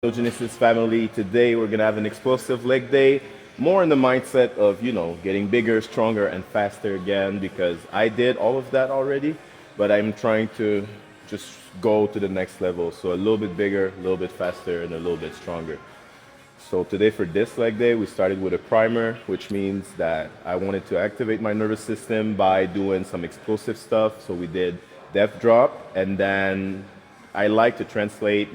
Neogenesis family. Today we're gonna have an explosive leg day, more in the mindset of getting bigger, stronger, and faster again because I did all of that already, but I'm trying to just go to the next level. So a little bit bigger, a little bit faster, and a little bit stronger. So today for this leg day, we started with a primer, which means that I wanted to activate my nervous system by doing some explosive stuff. So we did depth drop, and then I like to translate,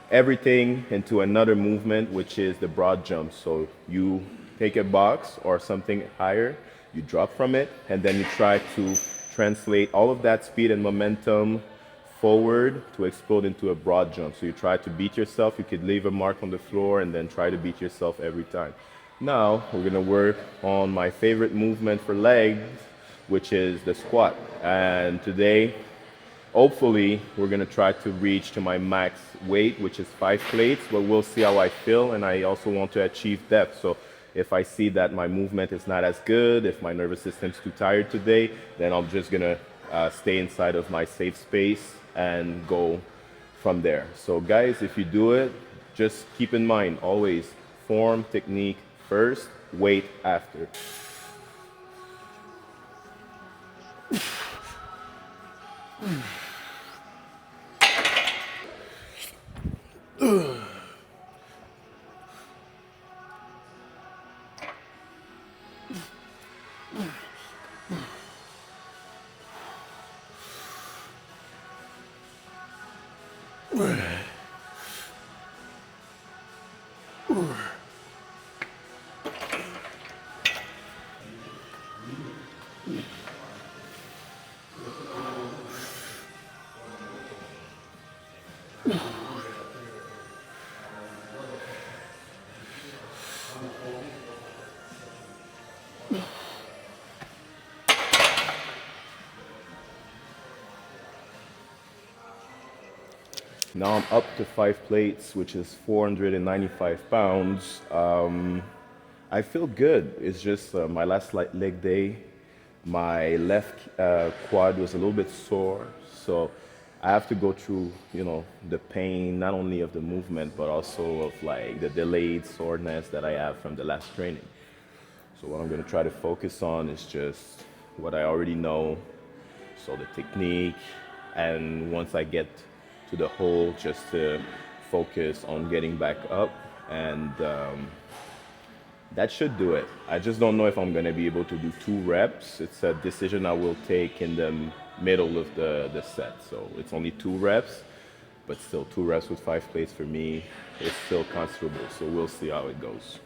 everything into another movement, which is the broad jump. So you take a box or something higher, you drop from it, and then you try to translate all of that speed and momentum forward to explode into a broad jump. So you try to beat yourself. You could leave a mark on the floor and then try to beat yourself every time. Now we're gonna work on my favorite movement for legs, which is the squat. And today, hopefully, we're gonna try to reach to my max weight, which is 5 plates, but we'll see how I feel. And I also want to achieve depth. So if I see that my movement is not as good, if my nervous system's too tired today, then I'm just gonna stay inside of my safe space and go from there. So guys, if you do it, just keep in mind always form, technique first, weight after. Now I'm up to 5 plates, which is 495 pounds. I feel good. It's just my last leg day. My left quad was a little bit sore, so I have to go through, the pain not only of the movement but also of like the delayed soreness that I have from the last training. So what I'm gonna try to focus on is just what I already know, so the technique, and once I get to the hole, just to focus on getting back up, and that should do it. I just don't know if I'm gonna be able to do 2 reps. It's a decision I will take in the middle of the set. So it's only 2 reps, but still 2 reps with 5 plates for me is still considerable. So we'll see how it goes.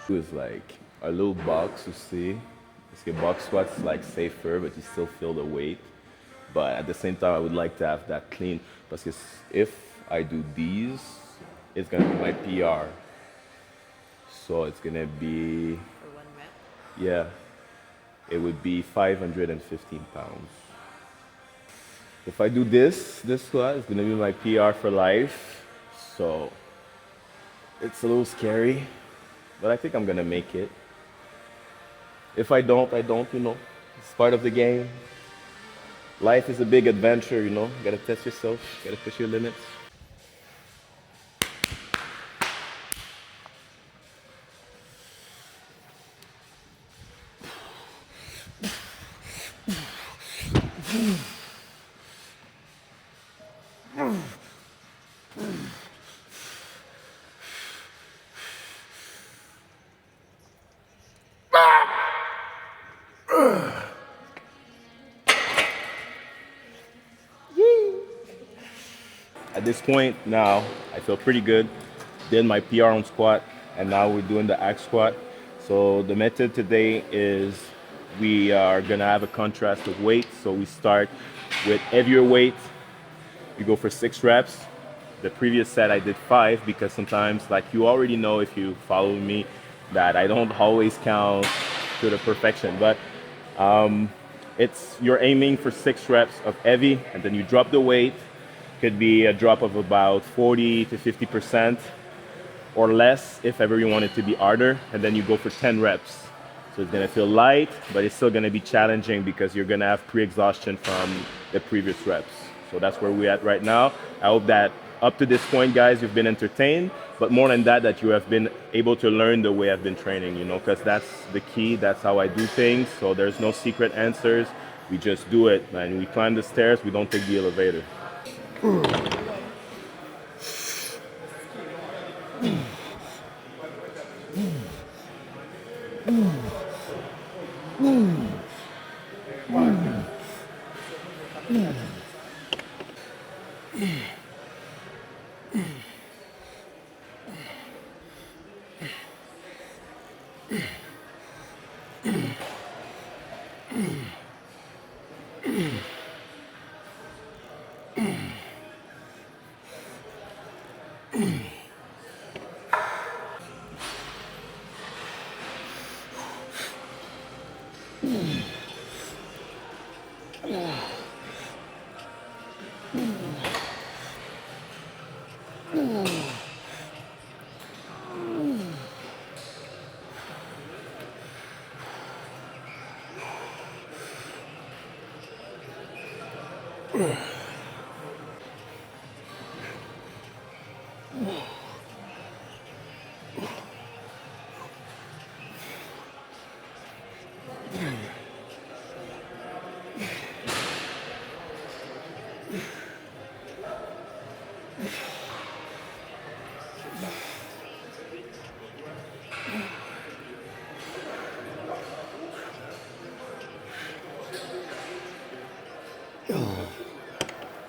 Is like a little box, you see. It's a box squat's like safer, but you still feel the weight. But at the same time, I would like to have that clean, because if I do these, it's gonna be my PR. So it's gonna be, For 1 rep? yeah, it would be 515 pounds. If I do this squat, it's gonna be my PR for life. So it's a little scary, but I think I'm gonna make it. If I don't, I don't, It's part of the game. Life is a big adventure, You gotta test yourself, gotta push your limits. At this point now, I feel pretty good. Did my PR on squat, and now we're doing the axe squat. So the method today is we are gonna have a contrast of weight. So we start with heavier weight. You go for 6 reps. The previous set I did 5 because sometimes, like you already know if you follow me, that I don't always count to the perfection. But it's you're aiming for 6 reps of heavy, and then you drop the weight. Could be a drop of about 40 to 50% or less if ever you want it to be harder, and then you go for 10 reps. So it's gonna feel light, but it's still gonna be challenging because you're gonna have pre-exhaustion from the previous reps. So that's where we're at right now. I hope that up to this point, guys, you've been entertained, but more than that, that you have been able to learn the way I've been training, you know, because that's the key. That's how I do things. So there's no secret answers. We just do it, and we climb the stairs. We don't take the elevator.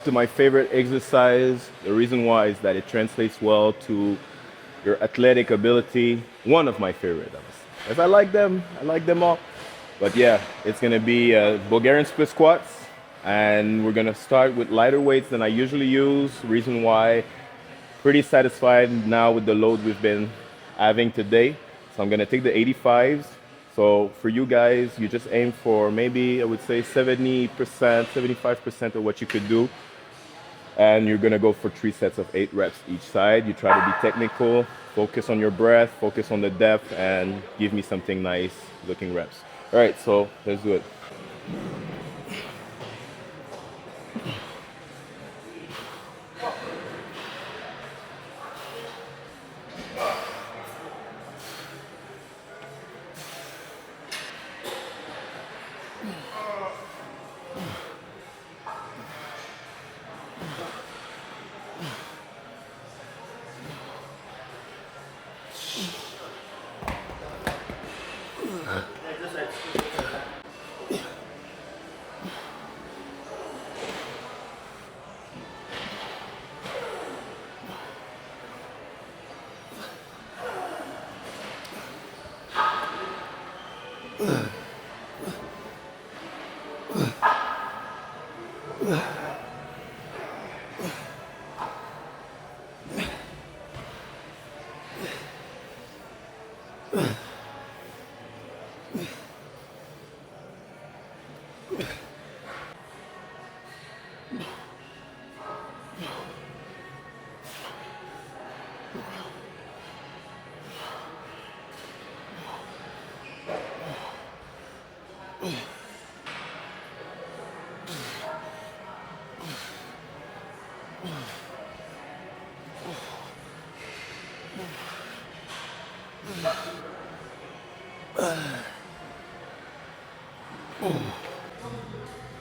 To my favorite exercise, the reason why is that it translates well to your athletic ability. One of my favorite. If I like them all. But yeah, it's gonna be Bulgarian split squats, and we're gonna start with lighter weights than I usually use. Reason why, pretty satisfied now with the load we've been having today. So I'm gonna take the 85s. So for you guys, you just aim for maybe I would say 70%, 75% of what you could do. And you're gonna go for 3 sets of 8 reps each side. You try to be technical, focus on your breath, focus on the depth, and give me something nice looking reps. All right, so let's do it.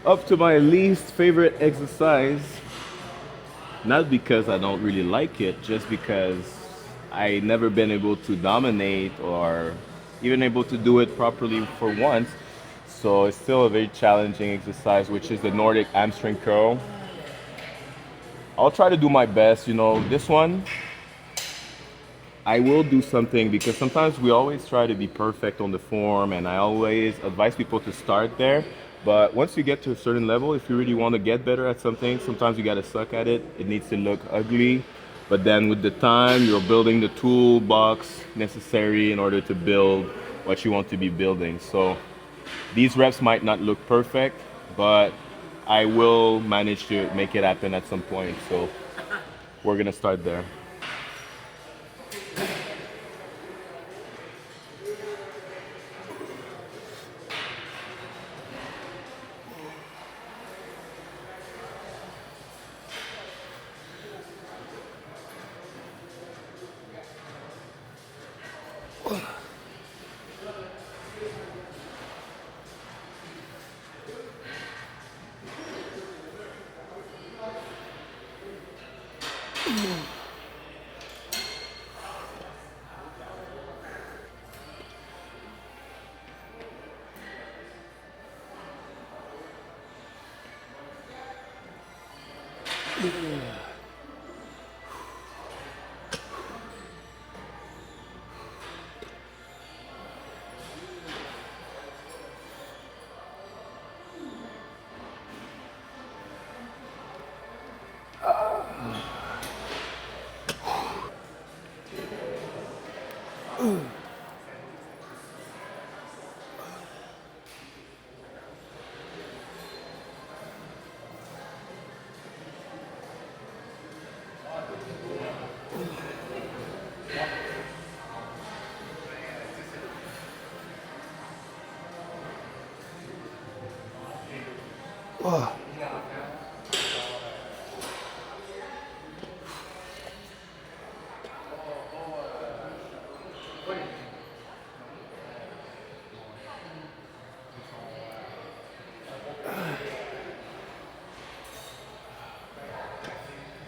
Up to my least favorite exercise, not because I don't really like it, just because I never been able to dominate or even able to do it properly for once. So it's still a very challenging exercise, which is the Nordic hamstring curl. I'll try to do my best, you know. This one, I will do something because sometimes we always try to be perfect on the form, and I always advise people to start there. But once you get to a certain level, if you really want to get better at something, sometimes you got to suck at it. It needs to look ugly. But then with the time, you're building the toolbox necessary in order to build what you want to be building. So these reps might not look perfect, but I will manage to make it happen at some point. So we're gonna start there.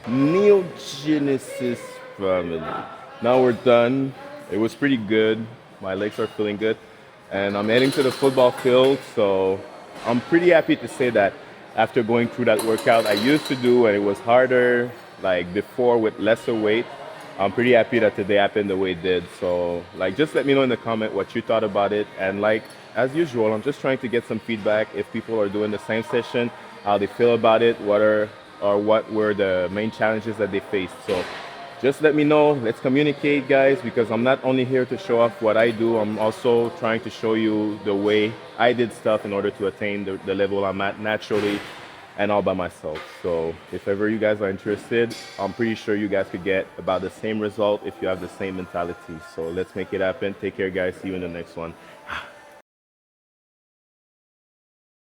Neogenesis family. Now we're done. It was pretty good. My legs are feeling good. And I'm heading to the football field. So I'm pretty happy to say that after going through that workout I used to do and it was harder like before with lesser weight, I'm pretty happy that today happened the way it did. So like just let me know in the comment what you thought about it. And like as usual, I'm just trying to get some feedback if people are doing the same session, how they feel about it, what were the main challenges that they faced. So just let me know. Let's communicate, guys, because I'm not only here to show off what I do, I'm also trying to show you the way I did stuff in order to attain the level I'm at naturally and all by myself. So if ever you guys are interested, I'm pretty sure you guys could get about the same result if you have the same mentality. So let's make it happen. Take care, guys. See you in the next one.